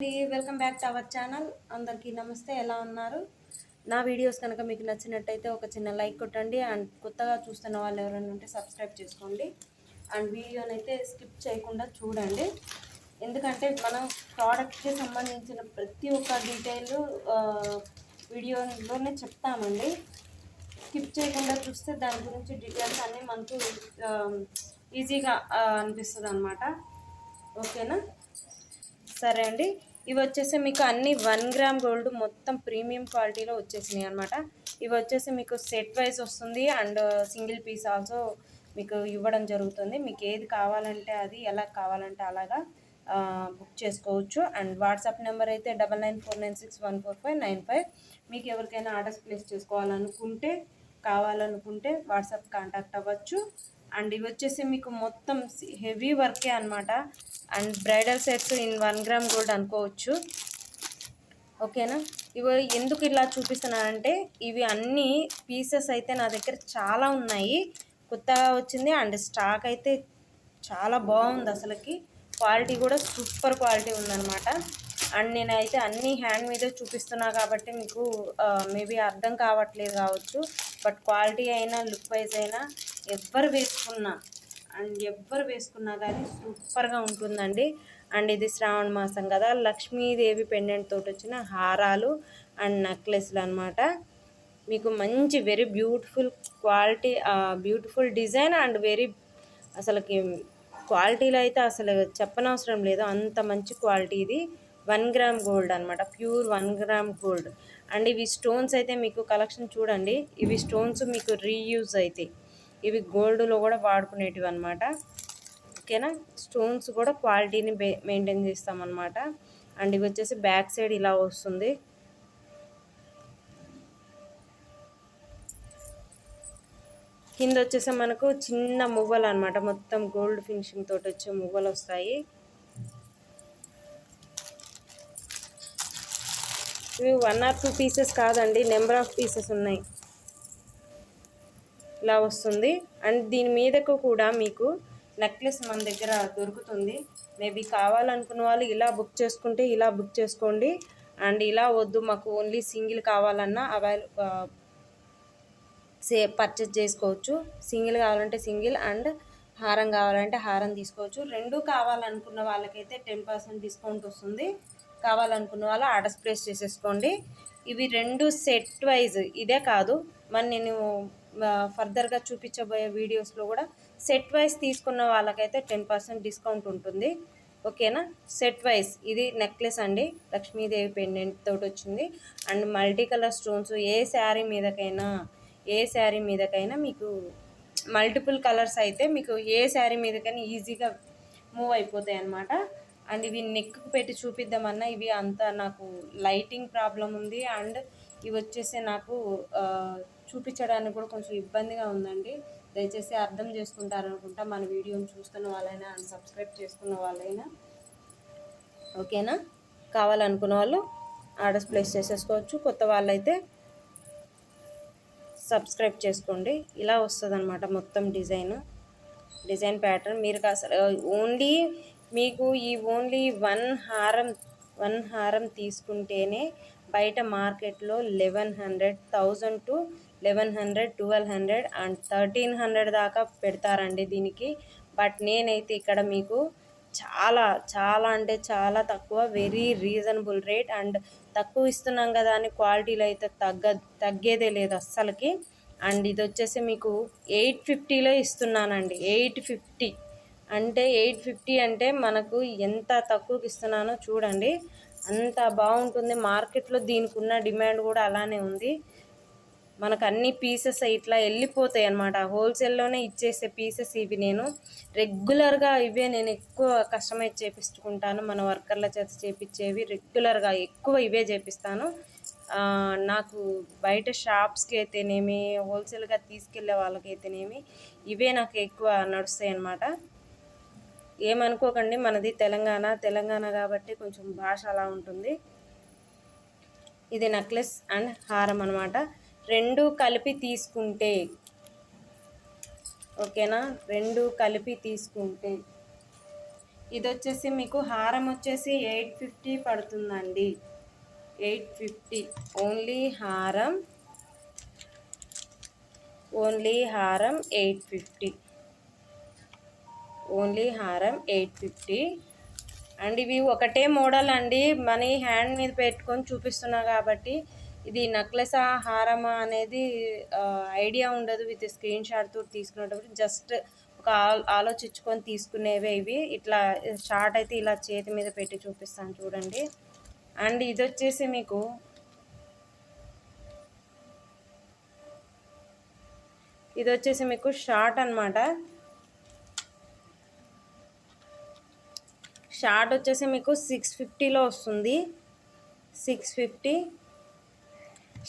Welcome back to our channel. అందరికీ నమస్తే. ఎలా ఉన్నారు? నా వీడియోస్ కనుక మీకు నచ్చినట్టయితే ఒక చిన్న లైక్ కొట్టండి. అండ్ కొత్తగా చూస్తున్న వాళ్ళు ఎవరైనా ఉంటే సబ్స్క్రైబ్ చేసుకోండి. అండ్ వీడియోని అయితే స్కిప్ చేయకుండా చూడండి. ఎందుకంటే మనం ప్రోడక్ట్కి సంబంధించిన ప్రతి ఒక్క డీటెయిల్ వీడియోలోనే చెప్తామండి. స్కిప్ చేయకుండా చూస్తే దాని గురించి డీటెయిల్స్ అన్నీ మనకు ఈజీగా అనిపిస్తుంది అన్నమాట. ఓకేనా? సరే అండి. ఇవి వచ్చేసి మీకు అన్ని 1 గ్రామ్ గోల్డ్ మొత్తం ప్రీమియం క్వాలిటీలో వచ్చేసినాయి అనమాట. ఇవి వచ్చేసి మీకు సెట్ వైజ్ వస్తుంది అండ్ సింగిల్ పీస్ ఆల్సో మీకు ఇవ్వడం జరుగుతుంది. మీకు ఏది కావాలంటే అది, ఎలా కావాలంటే అలాగా బుక్ చేసుకోవచ్చు. అండ్ వాట్సాప్ నెంబర్ అయితే 9949614595. మీకు ఎవరికైనా ఆర్డర్స్ ప్లేస్ చేసుకోవాలనుకుంటే కావాలనుకుంటే వాట్సాప్ కాంటాక్ట్ అవ్వచ్చు. అండ్ ఇవి వచ్చేసి మీకు మొత్తం హెవీ వర్కే అనమాట. And bridal sets in 1 gram gold అనుకోవచ్చు. ఓకేనా? ఇవి ఎందుకు ఇలా చూపిస్తున్నానంటే ఇవి అన్ని పీసెస్ అయితే నా దగ్గర చాలా ఉన్నాయి, కొత్తగా వచ్చింది. అండ్ స్టాక్ అయితే చాలా బాగుంది, అసలుకి క్వాలిటీ కూడా సూపర్ క్వాలిటీ ఉందన్నమాట. అండ్ నేనైతే అన్ని హ్యాండ్ మీదే చూపిస్తున్నా కాబట్టి మీకు మేబీ అర్థం కావట్లేదు కావచ్చు. బట్ క్వాలిటీ అయినా లుక్ వైజ్ అయినా ఎవరు వేసుకున్నా కానీ సూపర్గా ఉంటుందండి. అండ్ ఇది శ్రావణ మాసం కదా, లక్ష్మీదేవి పెండెంట్ తోటి వచ్చిన హారాలు అండ్ నెక్లెస్లు అనమాట. మీకు మంచి very beautiful quality, beautiful design and అసలుకి క్వాలిటీలో అయితే అసలు చెప్పనవసరం లేదు, అంత మంచి క్వాలిటీ. ఇది 1 గ్రామ్ గోల్డ్ అనమాట, ప్యూర్ 1 గ్రామ్ గోల్డ్. అండ్ ఇవి స్టోన్స్ అయితే మీకు కలెక్షన్ చూడండి. ఇవి స్టోన్స్ మీకు రీయూజ్ అవుతాయి, ఇవి గోల్డ్లో కూడా వాడుకునేటివి అనమాట. ఓకేనా? స్టోన్స్ కూడా క్వాలిటీని మెయింటైన్ చేస్తామన్నమాట. అండ్ ఇవి వచ్చేసి బ్యాక్ సైడ్ ఇలా వస్తుంది. కింద వచ్చేసి మనకు చిన్న మువ్వలు అనమాట, మొత్తం గోల్డ్ ఫినిషింగ్ తోటి వచ్చే మువ్వలు వస్తాయి. ఇవి 1 or 2 పీసెస్ కాదండి, నెంబర్ ఆఫ్ పీసెస్ ఉన్నాయి. ఇలా వస్తుంది. అండ్ దీని మీదకు కూడా మీకు నెక్లెస్ మన దగ్గర దొరుకుతుంది. మేబీ కావాలనుకున్న వాళ్ళు ఇలా బుక్ చేసుకుంటే ఇలా బుక్ చేసుకోండి. అండ్ ఇలా వద్దు మాకు ఓన్లీ సింగిల్ కావాలన్నా పర్చేజ్ చేసుకోవచ్చు. సింగిల్ కావాలంటే సింగిల్ అండ్ హారం కావాలంటే హారం తీసుకోవచ్చు. రెండు కావాలనుకున్న వాళ్ళకైతే 10% డిస్కౌంట్ వస్తుంది. కావాలనుకున్న వాళ్ళు ఆర్డర్స్ ప్లేస్ చేసేసుకోండి. ఇవి రెండు సెట్ వైజ్, ఇదే కాదు మరి నేను ఫర్దర్గా చూపించబోయే వీడియోస్లో కూడా సెట్ వైజ్ తీసుకున్న వాళ్ళకైతే 10% డిస్కౌంట్ ఉంటుంది. ఓకేనా? సెట్ వైజ్ ఇది నెక్లెస్ అండి, లక్ష్మీదేవి పెండెంట్ తోటి వచ్చింది. అండ్ మల్టీ కలర్ స్టోన్స్ ఏ శారీ మీదకైనా మీకు మల్టిపుల్ కలర్స్ అయితే మీకు ఏ శారీ మీదకైనా ఈజీగా మూవ్ అయిపోతాయి అన్నమాట. అండ్ ఇవి నెక్కు పెట్టి చూపిద్దామన్నా ఇవి అంతా నాకు లైటింగ్ ప్రాబ్లం ఉంది. అండ్ ఇవి వచ్చేసి నాకు చూపించడానికి కూడా కొంచెం ఇబ్బందిగా ఉందండి. దయచేసి అర్థం చేసుకుంటారనుకుంటా మన వీడియోని చూస్తున్న వాళ్ళైనా అండ్ సబ్స్క్రైబ్ చేసుకున్న వాళ్ళైనా. ఓకేనా? కావాలనుకున్న వాళ్ళు ఆర్డర్స్ ప్లేస్ చేసేసుకోవచ్చు. కొత్త వాళ్ళైతే సబ్స్క్రైబ్ చేసుకోండి. ఇలా వస్తుంది అనమాట మొత్తం డిజైన్ ప్యాటర్న్. మీరు అసలు ఓన్లీ మీకు ఈ ఓన్లీ వన్ హారం తీసుకుంటేనే బయట మార్కెట్లో 1100 టు 1100, 1200 అండ్ 1300 దాకా పెడతారండి దీనికి. బట్ నేనైతే ఇక్కడ మీకు చాలా చాలా అంటే చాలా తక్కువ, వెరీ రీజనబుల్ రేట్. అండ్ తక్కువ ఇస్తున్నాం కదా అని క్వాలిటీలో అయితే తగ్గేదే లేదు అస్సలకి. అండ్ ఇది వచ్చేసి మీకు 850లో ఇస్తున్నానండి. 850 అంటే మనకు ఎంత తక్కువకి ఇస్తున్నానో చూడండి, అంత బాగుంటుంది. మార్కెట్లో దీనికి ఉన్న డిమాండ్ కూడా అలానే ఉంది. మనకు అన్ని పీసెస్ ఇట్లా వెళ్ళిపోతాయి అన్నమాట. హోల్సేల్లోనే ఇచ్చేసే పీసెస్ ఇవి. నేను రెగ్యులర్గా నేను ఎక్కువ కస్టమైజ్ చేపించుకుంటాను, మన వర్కర్ల చేత చేపించేవి రెగ్యులర్గా ఎక్కువ ఇవే చేపిస్తాను. నాకు బయట షాప్స్కి అయితేనేమి, హోల్సేల్గా తీసుకెళ్లే వాళ్ళకైతేనేమి ఇవే నాకు ఎక్కువ నడుస్తాయి అన్నమాట. ఏమనుకోకండి, మనది తెలంగాణ కాబట్టి కొంచెం భాష అలా ఉంటుంది. ఇది నెక్లెస్ అండ్ హారం అనమాట, రెండు కలిపి తీసుకుంటే. ఓకేనా? రెండు కలిపి తీసుకుంటే ఇది వచ్చేసి మీకు హారం వచ్చేసి 850 పడుతుందండి. 850 ఓన్లీ హారం 850 ఓన్లీ హారం 850. అండ్ ఇవి ఒకటే మోడల్ అండి. మనీ హ్యాండ్ మీద పెట్టుకొని చూపిస్తున్నా కాబట్టి ఇది నెక్లెసా హారమా అనేది ఐడియా ఉండదు. విత్ స్క్రీన్ షాట్తో తీసుకునేటప్పుడు జస్ట్ ఒక ఆలోచించుకొని తీసుకునేవే ఇవి. ఇట్లా షార్ట్ అయితే ఇలా చేతి మీద పెట్టి చూపిస్తాను చూడండి. అండ్ ఇది వచ్చేసి మీకు షార్ట్ అనమాట. షార్ట్ వచ్చేసి మీకు 650లో వస్తుంది. 650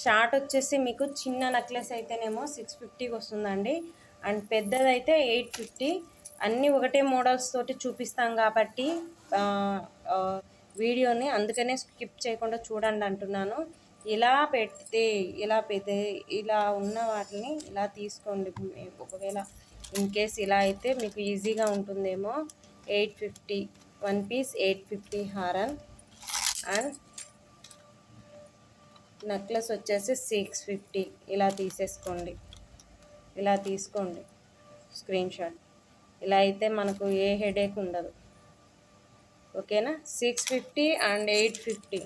షార్ట్ వచ్చేసి మీకు చిన్న నెక్లెస్ అయితేనేమో 650కి వస్తుందండి. అండ్ పెద్దదైతే 850. అన్నీ ఒకటే మోడల్స్ తోటి చూపిస్తాం కాబట్టి వీడియోని అందుకనే స్కిప్ చేయకుండా చూడండి అంటున్నాను. ఇలా ఉన్న వాటిని ఇలా తీసుకోండి. ఒకవేళ ఇన్ కేస్ ఇలా అయితే మీకు ఈజీగా ఉంటుందేమో. 850 1 పీస్ 850 హారం. అండ్ నెక్లెస్ వచ్చేసి 650. ఇలా తీసుకోండి స్క్రీన్ షాట్. ఇలా అయితే మనకు ఏ హెడేక్ ఉండదు. ఓకేనా. 650 అండ్ 850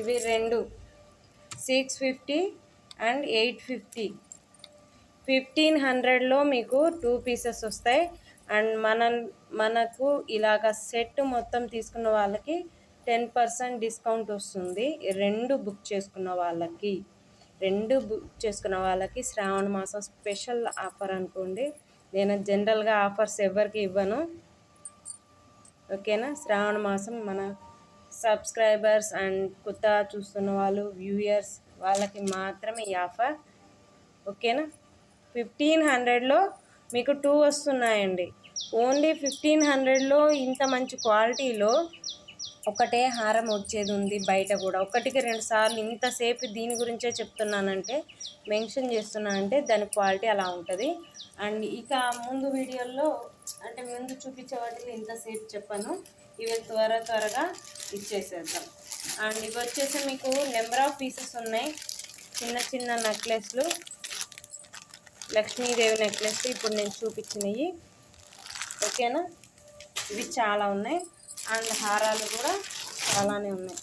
ఇవి రెండు. 650 అండ్ 850 1500లో మీకు 2 పీసెస్ వస్తాయి. అండ్ మనకు ఇలాగ సెట్ మొత్తం తీసుకున్న వాళ్ళకి 10% డిస్కౌంట్ వస్తుంది. రెండు బుక్ చేసుకున్న వాళ్ళకి శ్రావణ మాసం స్పెషల్ ఆఫర్ అనుకోండి. నేను జనరల్గా ఆఫర్స్ ఎవరికి ఇవ్వను. ఓకేనా. శ్రావణ మాసం మన సబ్స్క్రైబర్స్ అండ్ కొత్త చూస్తున్న వాళ్ళు వ్యూయర్స్ వాళ్ళకి మాత్రమే ఈ ఆఫర్. ఓకేనా. 1500లో మీకు 2 వస్తున్నాయండి. ఓన్లీ 1500లో ఇంత మంచి క్వాలిటీలో ఒకటే హారం వచ్చేది ఉంది బయట కూడా. ఒకటికి 2 సార్లు ఇంతసేపు దీని గురించే చెప్తున్నానంటే, మెన్షన్ చేస్తున్నానంటే దాని క్వాలిటీ అలా ఉంటుంది. అండ్ ఇక ముందు వీడియోల్లో అంటే ముందు చూపించే వాటికి ఇంతసేపు చెప్పాను. ఇవి త్వరగా ఇచ్చేసేద్దాం. అండ్ ఇవి వచ్చేసి మీకు నెంబర్ ఆఫ్ పీసెస్ ఉన్నాయి. చిన్న నెక్లెస్లు, లక్ష్మీదేవి నెక్లెస్లు ఇప్పుడు నేను చూపించినవి. ఓకేనా. ఇవి చాలా ఉన్నాయి. అండ్ హారాలు కూడా చాలానే ఉన్నాయి.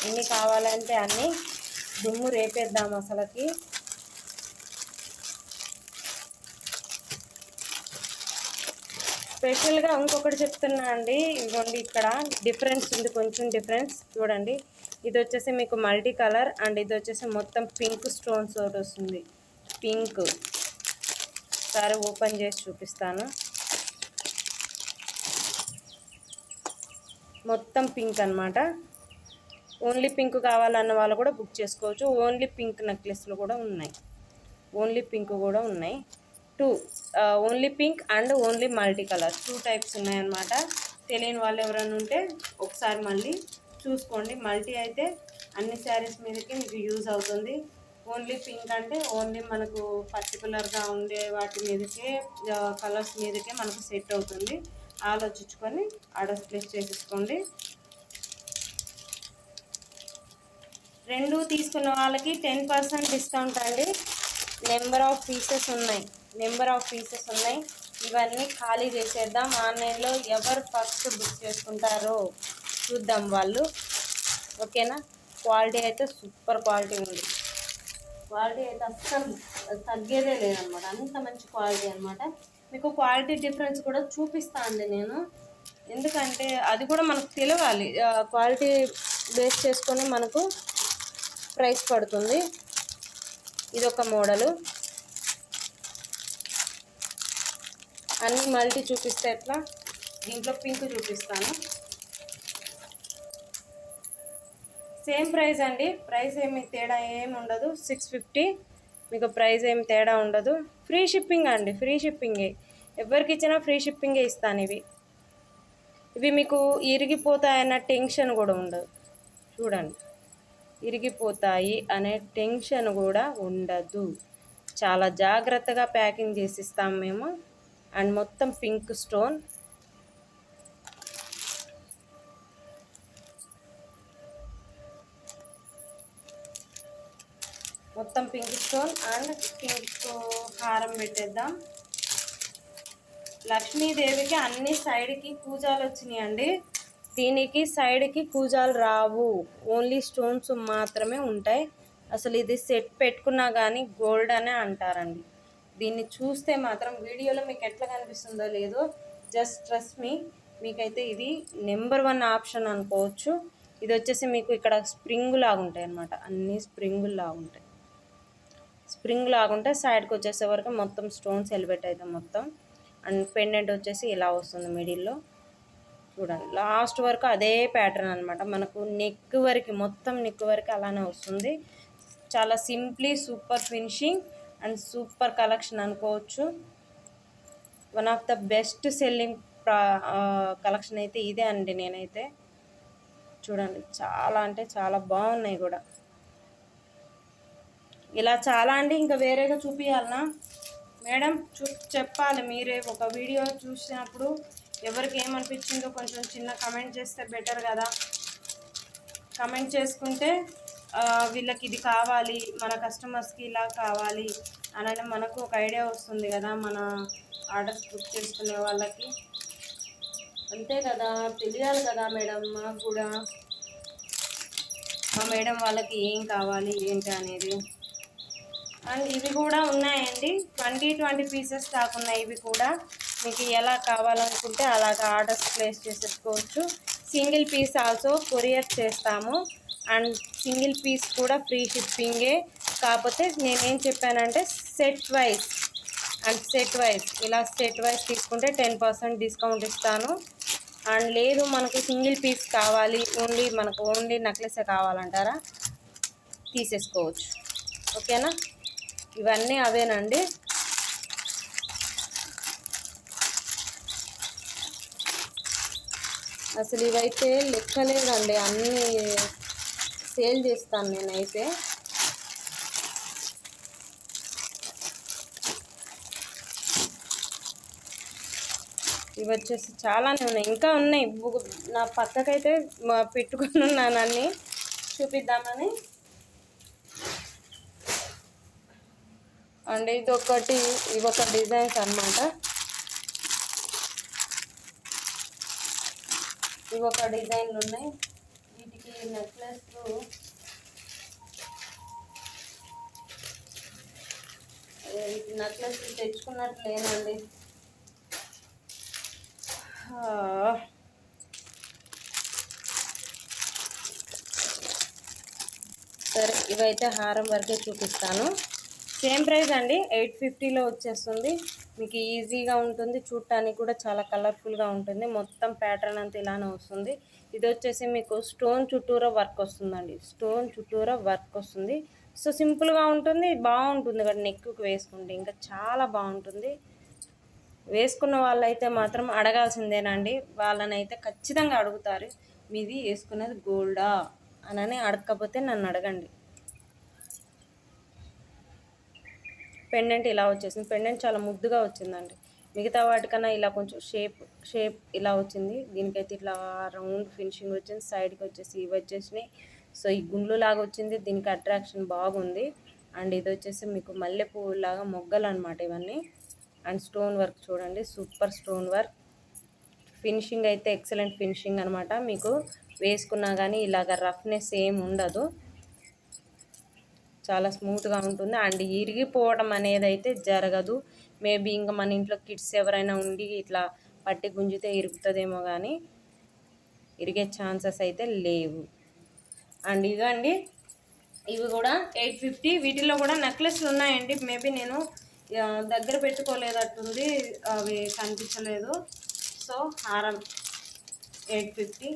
ఎన్ని కావాలంటే అన్నీ దుమ్ము రేపేద్దాం అసలుకి. స్పెషల్గా ఇంకొకటి చెప్తున్నా అండి. ఇదిగోండి ఇక్కడ డిఫరెన్స్ ఉంది, కొంచెం డిఫరెన్స్ చూడండి. ఇది వచ్చేసి మీకు మల్టీ కలర్ అండ్ ఇది వచ్చేసి మొత్తం పింక్ స్టోన్స్ ఒకటి వస్తుంది. పింక్ సరే ఓపెన్ చేసి చూపిస్తాను. మొత్తం పింక్ అనమాట. ఓన్లీ పింక్ కావాలన్న వాళ్ళు కూడా బుక్ చేసుకోవచ్చు. ఓన్లీ పింక్ నెక్లెస్లు కూడా ఉన్నాయి. Only pink and only multi colour 2 types ఉన్నాయన్నమాట. తెలియని వాళ్ళు ఎవరైనా ఉంటే ఒకసారి మళ్ళీ చూసుకోండి. మల్టీ అయితే అన్ని శారీస్ మీదకి మీకు యూజ్ అవుతుంది. ఓన్లీ పింక్ అంటే ఓన్లీ మనకు పర్టికులర్గా ఉండే వాటి మీదకే కలర్స్ మీదకే మనకు సెట్ అవుతుంది. ఆలోచించుకొని ఆర్డర్స్ ప్లేస్ చేసేసుకోండి. రెండు తీసుకున్న వాళ్ళకి 10% డిస్కౌంట్ అండి. నెంబర్ ఆఫ్ పీసెస్ ఉన్నాయి. ఇవన్నీ ఖాళీ చేసేద్దాం. ఆన్లైన్లో ఎవరు ఫస్ట్ బుక్ చేసుకుంటారో చూద్దాం వాళ్ళు. ఓకేనా. క్వాలిటీ అయితే సూపర్ క్వాలిటీ ఉంది. క్వాలిటీ అయితే అస్సలు తగ్గేదే లేదనమాట. అంత మంచి క్వాలిటీ అనమాట. మీకు క్వాలిటీ డిఫరెన్స్ కూడా చూపిస్తాను నేను. ఎందుకంటే అది కూడా మనకు తెలియాలి. క్వాలిటీ బేస్ చేసుకొని మనకు ప్రైస్ పడుతుంది. ఇదొక మోడలు. అన్నీ మల్టీ చూపిస్తే ఎట్లా, దీంట్లో పింక్ చూపిస్తాను. సేమ్ ప్రైస్ అండి. ప్రైస్ ఏమి తేడా ఏమి ఉండదు. 650 మీకు ప్రైస్ ఏమి తేడా ఉండదు. ఫ్రీ షిప్పింగ్ అండి. ఫ్రీ షిప్పింగే. ఎవరికి ఇచ్చినా ఫ్రీ షిప్పింగే ఇస్తాను. ఇవి మీకు ఇరిగిపోతాయన్న టెన్షన్ కూడా ఉండదు. చూడండి, ఇరిగిపోతాయి అనే టెన్షన్ కూడా ఉండదు. చాలా జాగ్రత్తగా ప్యాకింగ్ చేసి ఇస్తాం మేము. అండ్ మొత్తం పింక్ స్టోన్. మొత్తం పింక్ స్టోన్ అండ్ పింక్ హారం పెట్టేద్దాం. లక్ష్మీదేవికి అన్ని సైడ్కి కూజాలు వచ్చినాయండి. దీనికి సైడ్కి కూజాలు రావు, ఓన్లీ స్టోన్స్ మాత్రమే ఉంటాయి. అసలు ఇది సెట్ పెట్టుకున్నా కానీ గోల్డ్ అనే అంటారండి. దీన్ని చూస్తే మాత్రం వీడియోలో మీకు ఎట్లా కనిపిస్తుందో లేదో, జస్ట్ ట్రస్ట్ మీ, మీకైతే ఇది నెంబర్ 1 ఆప్షన్ అనుకోవచ్చు. ఇది వచ్చేసి మీకు ఇక్కడ స్ప్రింగ్ లాగా ఉంటాయి అన్నమాట, అన్ని స్ప్రింగులు లాగా ఉంటాయి. స్ప్రింగ్ లాగుంటే సైడ్కి వచ్చేసే వరకు మొత్తం స్టోన్స్ ఎలివేట్ అవుతాయి మొత్తం. అండ్ పెండెంట్ వచ్చేసి ఇలా వస్తుంది మిడిల్లో. చూడండి లాస్ట్ వరకు అదే ప్యాటర్న్ అనమాట. మనకు నెక్ వరకు, మొత్తం నెక్ వరకు అలానే వస్తుంది. చాలా simply super finishing and super collection అనుకోవచ్చు. One of the best selling collection అయితే ఇదే అండి. నేనైతే చూడండి చాలా అంటే చాలా బాగున్నాయి కూడా. ఇలా చాలా అండి, ఇంకా వేరేగా చూపించాలనా మేడం? చెప్పాలి మీరే. ఒక వీడియో చూసినప్పుడు ఎవరికి ఏమనిపించిందో కొంచెం చిన్న కమెంట్ చేస్తే బెటర్ కదా. కమెంట్ చేసుకుంటే వీళ్ళకి ఇది కావాలి, మన కస్టమర్స్కి ఇలా కావాలి అని మనకు ఒక ఐడియా వస్తుంది కదా, మన ఆర్డర్స్ బుక్ చేసుకునే వాళ్ళకి. అంతే కదా, తెలియాలి కదా మేడం మాకు కూడా, మా మేడం వాళ్ళకి ఏం కావాలి ఏంటి అనేది. అండ్ ఇవి కూడా ఉన్నాయండి, 20 పీసెస్ దాకా ఉన్నాయి. ఇవి కూడా మీకు ఎలా కావాలనుకుంటే అలాగ ఆర్డర్స్ ప్లేస్ చేసేసుకోవచ్చు. సింగిల్ పీస్ ఆల్సో కొరియర్ చేస్తాము. అండ్ సింగిల్ పీస్ కూడా ఫ్రీ షిప్పింగే. కాకపోతే నేనేం చెప్పానంటే set wise, and set wise ఇలా సెట్ వైజ్ తీసుకుంటే 10% డిస్కౌంట్ ఇస్తాను. అండ్ లేదు మనకు సింగిల్ పీస్ కావాలి, మనకు ఓన్లీ నెక్లెసే కావాలంటారా, తీసేసుకోవచ్చు. ఓకేనా? ఇవన్నీ అవేనండి. అసలు ఇవైతే లెక్కలేదండి, అన్నీ సేల్ చేస్తాను నేనైతే. ఇవి వచ్చేసి చాలానే ఉన్నాయి, ఇంకా ఉన్నాయి. నా పక్కకైతే పెట్టుకుని ఉన్నాను అన్నీ చూపిద్దామని. అండ్ ఇదొకటి, ఇవొక డిజైన్స్ అన్నమాట. ఇవొక డిజైన్లు ఉన్నాయి. వీటికి నెక్లెస్లు తెచ్చుకున్నట్టు లేనండి. సరే, ఇవైతే హారం వరకే చూపిస్తాను. సేమ్ ప్రైస్ అండి, 850లో వచ్చేస్తుంది. మీకు ఈజీగా ఉంటుంది, చూడటానికి కూడా చాలా కలర్ఫుల్గా ఉంటుంది. మొత్తం ప్యాటర్న్ అంతా ఇలానే వస్తుంది. ఇది వచ్చేసి మీకు స్టోన్ చుట్టూరా వర్క్ వస్తుందండి, స్టోన్ చుట్టూరా వర్క్ వస్తుంది. సో సింపుల్గా ఉంటుంది, బాగుంటుంది కదా నెక్కి వేసుకుంటే, ఇంకా చాలా బాగుంటుంది. వేసుకున్న వాళ్ళైతే మాత్రం అడగాల్సిందేనండి, వాళ్ళనైతే ఖచ్చితంగా అడుగుతారు, మీది వేసుకున్నది గోల్డా అని. అడగకపోతే నన్ను అడగండి. పెండెంట్ ఇలా వచ్చేసింది. పెండెంట్ చాలా ముద్దుగా వచ్చిందండి. మిగతా వాటికన్నా ఇలా కొంచెం షేప్ ఇలా వచ్చింది. దీనికైతే ఇట్లా రౌండ్ ఫినిషింగ్ వచ్చింది. సైడ్కి వచ్చేసి ఇవి వచ్చేసినాయి. సో ఈ గుండ్లు లాగా వచ్చింది, దీనికి అట్రాక్షన్ బాగుంది. అండ్ ఇది వచ్చేసి మీకు మల్లెపూలు లాగా మొగ్గలు అనమాట ఇవన్నీ. అండ్ స్టోన్ వర్క్ చూడండి, సూపర్ స్టోన్ వర్క్. ఫినిషింగ్ అయితే ఎక్సలెంట్ ఫినిషింగ్ అనమాట. మీకు వేసుకున్నా కానీ ఇలాగ రఫ్నెస్ ఏం ఉండదు, చాలా స్మూత్గా ఉంటుంది. అండ్ ఇరిగిపోవడం అనేది అయితే జరగదు. మేబీ ఇంకా మన ఇంట్లో కిడ్స్ ఎవరైనా ఉండి ఇట్లా పట్టి గుంజితే ఇరుగుతుందేమో, కానీ ఇరిగే ఛాన్సెస్ అయితే లేవు. అండ్ ఇదండి, ఇవి కూడా 850. వీటిలో కూడా నెక్లెస్లు ఉన్నాయండి. మేబీ నేను దగ్గర పెట్టుకోలేదట్టుంది, అవి కనిపించలేదు. సో హారం 850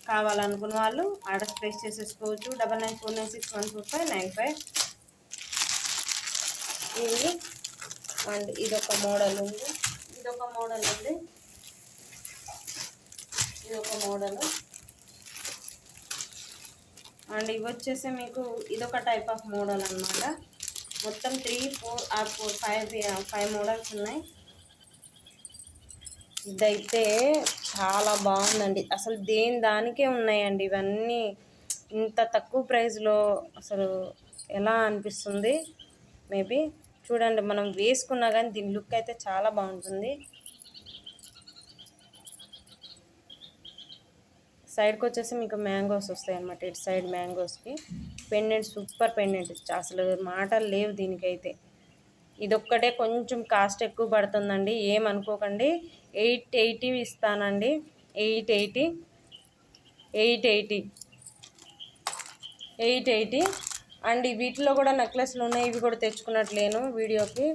కావాలనుకున్న వాళ్ళు ఆర్డర్ ప్లేస్ చేసేసుకోవచ్చు. 9949614595. ఇది అండ్ ఇదొక మోడల్ ఉంది, ఇదొక మోడల్ ఉంది, ఇదొక మోడల్. అండ్ ఇవి వచ్చేసి మీకు ఇదొక టైప్ ఆఫ్ మోడల్ అనమాట. మొత్తం 3, 4 ఆర్ 4, 5 మోడల్స్ ఉన్నాయి. ఇదైతే చాలా బాగుందండి. అసలు దేని దానికే ఉన్నాయండి ఇవన్నీ. ఇంత తక్కువ ప్రైస్లో అసలు ఎలా అనిపిస్తుంది. మేబీ చూడండి, మనం వేసుకున్నా కానీ దీని లుక్ అయితే చాలా బాగుంటుంది. సైడ్కి వచ్చేసి మీకు మ్యాంగోస్ వస్తాయి అన్నమాట. ఇటు సైడ్ మ్యాంగోస్కి పెండెంట్, సూపర్ పెండెంట్, అసలు మాటలు లేవు దీనికైతే. ఇదొక్కటే కొంచెం కాస్ట్ ఎక్కువ పడుతుందండి, ఏమనుకోకండి. 880 ఇస్తానండి. 880 880 880. అండ్ వీటిలో కూడా నెక్లెస్లు ఉన్నాయి, ఇవి కూడా తెచ్చుకున్నట్లేను వీడియోకి.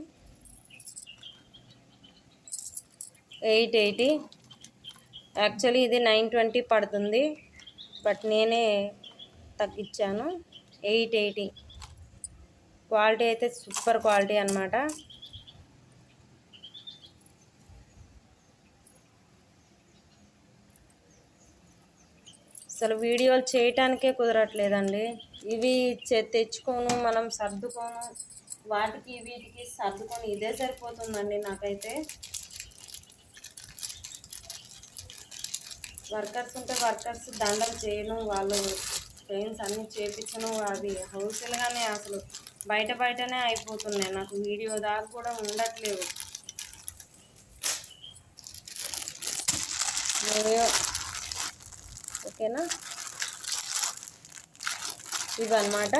880. యాక్చువల్లీ ఇది 920 పడుతుంది, బట్ నేనే తగ్గించాను. 880. క్వాలిటీ అయితే సూపర్ క్వాలిటీ అన్నమాట. అసలు వీడియోలు చేయటానికే కుదరట్లేదండి. ఇవి తెచ్చుకోను, మనం సర్దుకోను, వాటికి వీటికి సర్దుకొని ఇదే సరిపోతుందండి నాకైతే. వర్కర్స్ ఉంటే వర్కర్స్ దండలు చేయను, వాళ్ళు చైన్స్ అన్నీ చేపించను. అవి హౌస్గానే అసలు బయటనే అయిపోతున్నాయి. నాకు వీడియో దాకా కూడా ఉండట్లేవు. ఓకేనా, ఇవన్నమాట.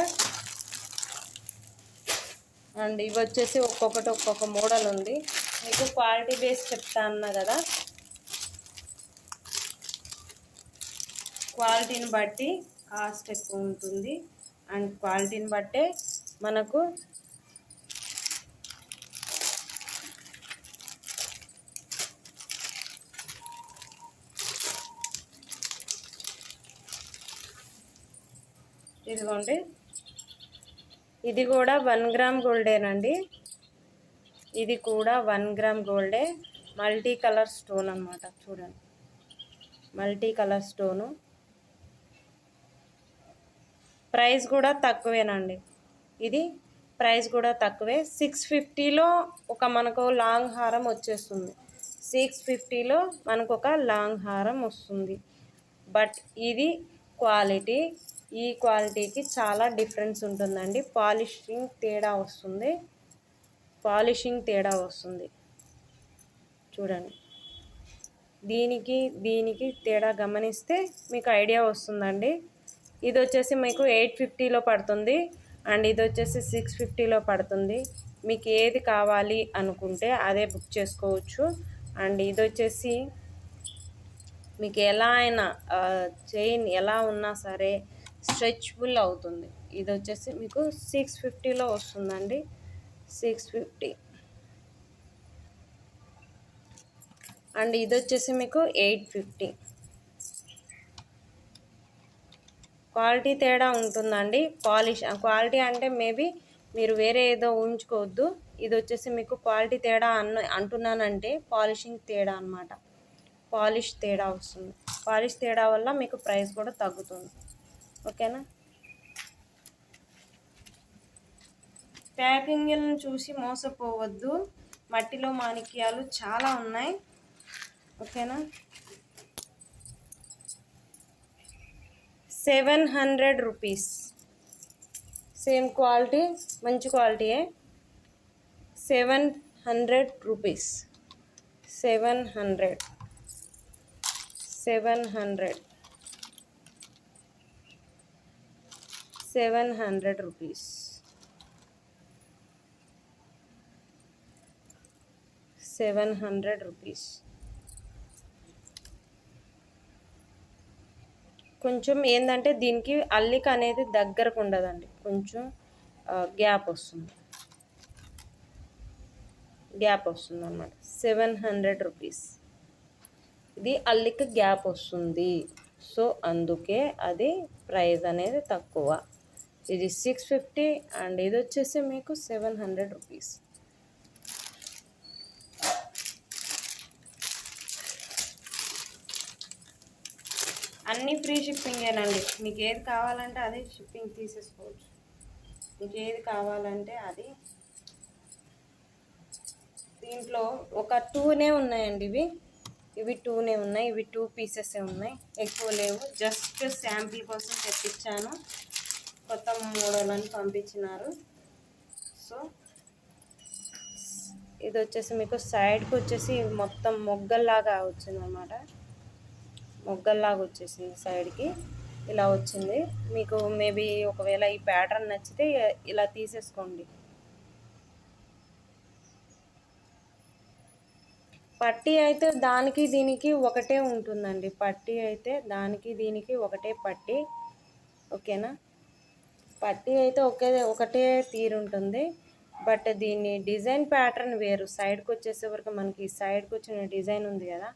అండ్ ఇవి వచ్చేసి ఒక్కొక్కటి ఒక్కొక్క మోడల్ ఉంది. మీకు క్వాలిటీ బేస్ చెప్తా అన్నా కదా, క్వాలిటీని బట్టి కాస్ట్ ఎక్కువ ఉంటుంది. అండ్ క్వాలిటీని బట్టే మనకు ఇదిగోండి, ఇది కూడా 1 గ్రామ్ గోల్డేనండి. ఇది కూడా 1 గ్రామ్ గోల్డే, మల్టీ కలర్ స్టోన్ అన్నమాట. చూడండి, మల్టీ కలర్ స్టోను. ప్రైస్ కూడా తక్కువేనండి. ఇది ప్రైస్ కూడా తక్కువే. 650లో ఒక మనకు లాంగ్ హారం వచ్చేస్తుంది. 650లో మనకు ఒక లాంగ్ హారం వస్తుంది. బట్ ఇది క్వాలిటీ, ఈ క్వాలిటీకి చాలా డిఫరెన్స్ ఉంటుందండి. పాలిషింగ్ తేడా వస్తుంది. చూడండి, దీనికి తేడా గమనిస్తే మీకు ఐడియా వస్తుందండి. ఇది వచ్చేసి మీకు 850లో పడుతుంది, అండ్ ఇది వచ్చేసి 650లో పడుతుంది. మీకు ఏది కావాలి అనుకుంటే అదే బుక్ చేసుకోవచ్చు. అండ్ ఇది వచ్చేసి మీకు ఎలా అయినా చైన్ ఎలా ఉన్నా సరే స్ట్రెచబుల్ అవుతుంది. ఇది వచ్చేసి మీకు 650లో వస్తుందండి. 650. అండ్ ఇది వచ్చేసి మీకు 850. క్వాలిటీ తేడా ఉంటుందండి. క్వాలిటీ అంటే మేబీ మీరు వేరే ఏదో ఊహించుకోవద్దు. ఇది వచ్చేసి మీకు క్వాలిటీ తేడా అంటున్నానంటే పాలిషింగ్ తేడా అన్నమాట. పాలిష్ తేడా వస్తుంది. పాలిష్ తేడా వల్ల మీకు ప్రైస్ కూడా తగ్గుతుంది. ఓకేనా, ప్యాకింగ్లను చూసి మోసపోవద్దు. మట్టిలో మాణిక్యాలు చాలా ఉన్నాయి. ఓకేనా, 700 రూపీస్. సేమ్ క్వాలిటీ, మంచి క్వాలిటీయే. 700 రూపీస్. 700 రూపీస్. 700 రూపీస్. కొంచెం ఏంటంటే దీనికి అల్లిక అనేది దగ్గరకు ఉండదండి, కొంచెం గ్యాప్ వస్తుంది అన్నమాట. 700 రూపీస్. ఇది అల్లిక గ్యాప్ వస్తుంది, సో అందుకే అది ప్రైస్ అనేది తక్కువ. ఇది 650 అండ్ ఇది వచ్చేసి మీకు 700 రూపీస్. అన్నీ ఫ్రీ షిప్పింగేనండి. మీకు ఏది కావాలంటే అదే షిప్పింగ్ తీసేసుకోవచ్చు. మీకు ఏది కావాలంటే అది. దీంట్లో ఒక 2నే ఉన్నాయండి ఇవి. ఇవి 2నే ఉన్నాయి, ఇవి 2 పీసెసే ఉన్నాయి, ఎక్కువ లేవు. జస్ట్ శాంపిల్ కోసం తెప్పించాను, కొత్త మోడల్ అని పంపించినారు. సో ఇది వచ్చేసి మీకు సైడ్కి వచ్చేసి మొత్తం మొగ్గల్లాగా వచ్చిందన్నమాట. మొగ్గల్లాగా వచ్చేసింది సైడ్కి, ఇలా వచ్చింది. మీకు మేబీ ఒకవేళ ఈ ప్యాటర్న్ నచ్చితే ఇలా తీసేసుకోండి. పట్టీ అయితే దానికి దీనికి ఒకటే ఉంటుందండి. పట్టీ అయితే దానికి దీనికి ఒకటే పట్టీ, ఓకేనా. పట్టీ అయితే ఒకటే తీరుంటుంది. బట్ దీన్ని డిజైన్ ప్యాటర్న్ వేరు. సైడ్కి వచ్చేసే వరకు మనకి సైడ్కి వచ్చిన డిజైన్ ఉంది కదా,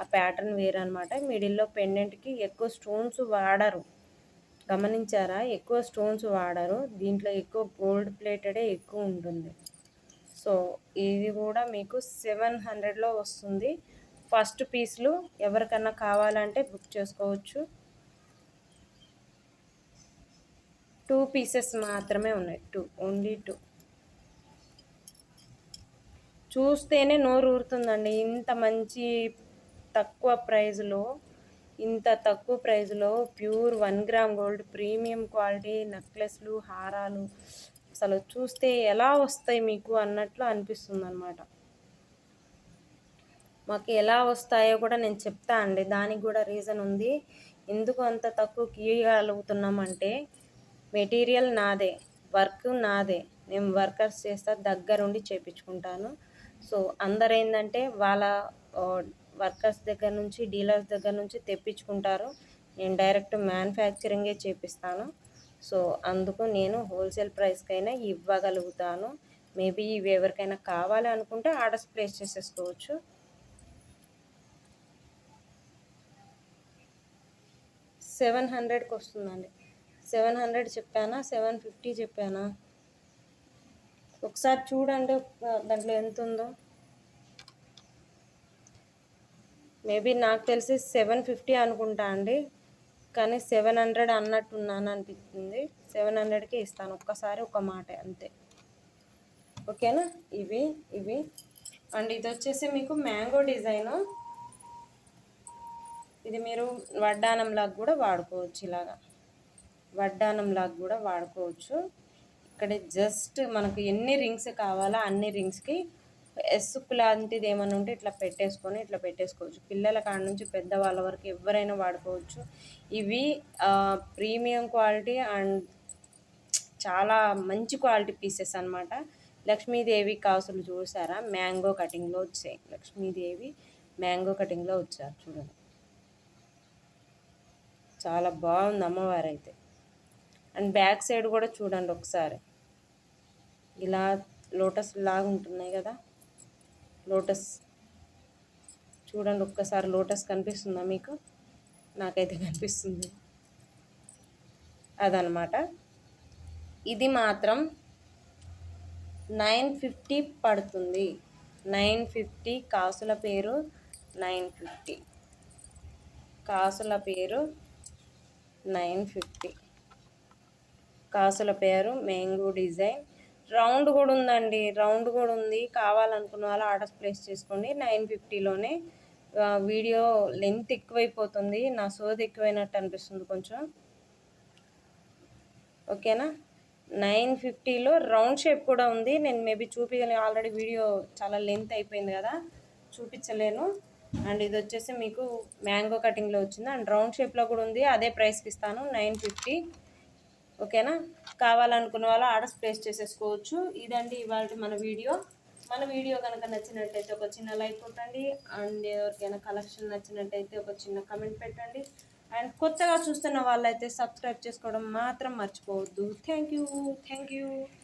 ఆ ప్యాటర్న్ వేరు అనమాట. మిడిల్లో పెండెంట్కి ఎక్కువ స్టోన్స్ వాడరు, గమనించారా? ఎక్కువ స్టోన్స్ వాడరు దీంట్లో, ఎక్కువ గోల్డ్ ప్లేటెడే ఎక్కువ ఉంటుంది. సో ఇది కూడా మీకు 700లో వస్తుంది. ఫస్ట్ పీస్లు ఎవరికన్నా కావాలంటే బుక్ చేసుకోవచ్చు. 2 పీసెస్ మాత్రమే ఉన్నాయి, ఓన్లీ 2. చూస్తేనే నోరు ఊరుతుందండి. ఇంత తక్కువ ప్రైజ్లో pure 1 gram gold premium quality నెక్లెస్లు, హారాలు అసలు చూస్తే ఎలా వస్తాయి మీకు అన్నట్లు అనిపిస్తుంది అనమాట. మాకు ఎలా వస్తాయో కూడా నేను చెప్తా అండి, దానికి కూడా రీజన్ ఉంది. ఎందుకు అంత తక్కువకి ఇవ్వగలుగుతున్నామంటే మెటీరియల్ నాదే, వర్క్ నాదే, నేను వర్కర్స్ చేస్తా, దగ్గరుండి చేయించుకుంటాను. సో అందరు ఏంటంటే వాళ్ళ వర్కర్స్ దగ్గర నుంచి, డీలర్స్ దగ్గర నుంచి తెప్పించుకుంటారు. నేను డైరెక్ట్ మ్యానుఫ్యాక్చరింగే చేపిస్తాను. సో అందుకు నేను హోల్సేల్ ప్రైస్కైనా ఇవ్వగలుగుతాను. మేబీ ఇవి ఎవరికైనా కావాలి అనుకుంటే ఆర్డర్స్ ప్లేస్ చేసేసుకోవచ్చు. 700కి వస్తుందండి. 700 చెప్పానా, 750 చెప్పానా? ఒకసారి చూడండి దాంట్లో ఎంత ఉందో. మేబీ నాకు తెలిసి 750 అనుకుంటా అండి, కానీ 700 అన్నట్టున్నాను అనిపిస్తుంది. 700కి ఇస్తాను, ఒక్కసారి ఒక మాట అంతే, ఓకేనా. ఇవి అండ్ ఇది వచ్చేసి మీకు మ్యాంగో డిజైను. ఇది మీరు వడ్డానంలాగా కూడా వాడుకోవచ్చు, ఇలాగా వడ్డానంలాగా కూడా వాడుకోవచ్చు. ఇక్కడ జస్ట్ మనకు ఎన్ని రింగ్స్ కావాలో అన్ని రింగ్స్కి ఎస్సుకు లాంటిది ఏమైనా ఉంటే ఇట్లా పెట్టేసుకోవచ్చు. పిల్లల కాడ నుంచి పెద్దవాళ్ళ వరకు ఎవరైనా వాడుకోవచ్చు. ఇవి ప్రీమియం క్వాలిటీ అండ్ చాలా మంచి క్వాలిటీ పీసెస్ అనమాట. లక్ష్మీదేవి కాసులు చూసారా, మ్యాంగో కటింగ్లో వచ్చాయి. లక్ష్మీదేవి మ్యాంగో కటింగ్లో వచ్చారు చూడండి, చాలా బాగుంది అమ్మవారు అయితే. అండ్ బ్యాక్ సైడ్ కూడా చూడండి ఒకసారి, ఇలా లోటస్ లాగా ఉంటున్నాయి కదా, లోటస్ చూడండి ఒక్కసారి. లోటస్ కనిపిస్తుందా మీకు? నాకైతే కనిపిస్తుంది. అదనమాట. ఇది మాత్రం 950 పడుతుంది. 950 కాసుల పేరు, 950 కాసుల పేరు, 950 కాసుల పేరు. మ్యాంగో డిజైన్ రౌండ్ కూడా ఉందండి, రౌండ్ కూడా ఉంది. కావాలనుకున్న వాళ్ళు ఆర్డర్స్ ప్లేస్ చేసుకోండి. 950లోనే. వీడియో లెంత్ ఎక్కువైపోతుంది, నా సోది ఎక్కువైనట్టు అనిపిస్తుంది కొంచెం, ఓకేనా. 950లో రౌండ్ షేప్ కూడా ఉంది. నేను మేబీ చూపించలేను, ఆల్రెడీ వీడియో చాలా లెంత్ అయిపోయింది కదా, చూపించలేను. అండ్ ఇది వచ్చేసి మీకు మ్యాంగో కటింగ్లో వచ్చింది, అండ్ రౌండ్ షేప్లో కూడా ఉంది. అదే ప్రైస్కి ఇస్తాను, 950, ఓకేనా. కావాలనుకున్న వాళ్ళు ఆర్డర్స్ ప్లేస్ చేసేసుకోవచ్చు. ఇదండి ఇవాళ మన వీడియో కనుక నచ్చినట్టయితే ఒక చిన్న లైక్ కొట్టండి. అండ్ ఎవరికైనా కలెక్షన్ నచ్చినట్టయితే ఒక చిన్న కమెంట్ పెట్టండి. అండ్ కొత్తగా చూస్తున్న వాళ్ళైతే సబ్స్క్రైబ్ చేసుకోవడం మాత్రం మర్చిపోవద్దు. Thank you.